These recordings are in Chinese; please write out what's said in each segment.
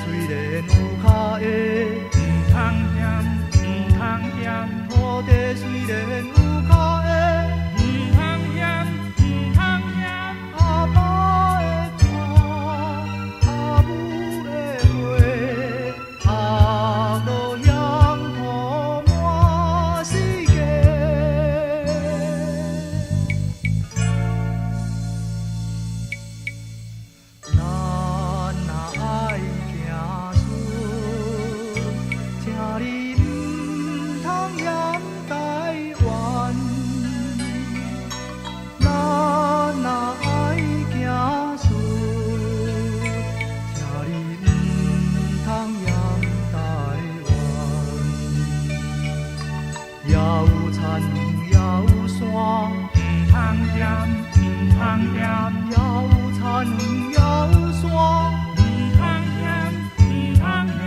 虽然有脚的，唔通嫌，唔通嫌，土地虽然有脚的，唔通嫌，唔通嫌。阿爸的汗，阿母的血，阿路乡土满世界。咱若爱行顺，请你唔通嫌台湾。咱若爱行顺，请你唔通嫌台湾。也有田也有山，唔通嫌，唔通嫌，也有田也有山。唔通嫌，唔通嫌。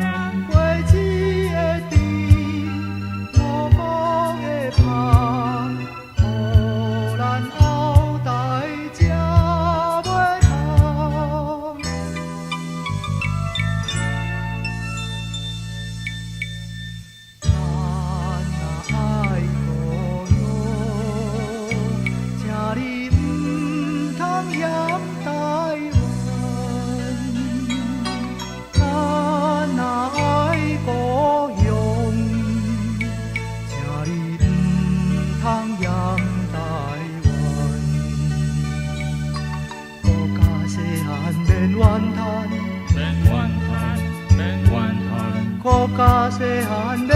花枝的甜，五谷的香，予咱后代食袂空。咱若爱故乡，请你唔通嫌台湾。咱若爱故乡，请你唔通嫌台湾。国家细汉免怨叹，免怨叹，免怨叹。国家细汉免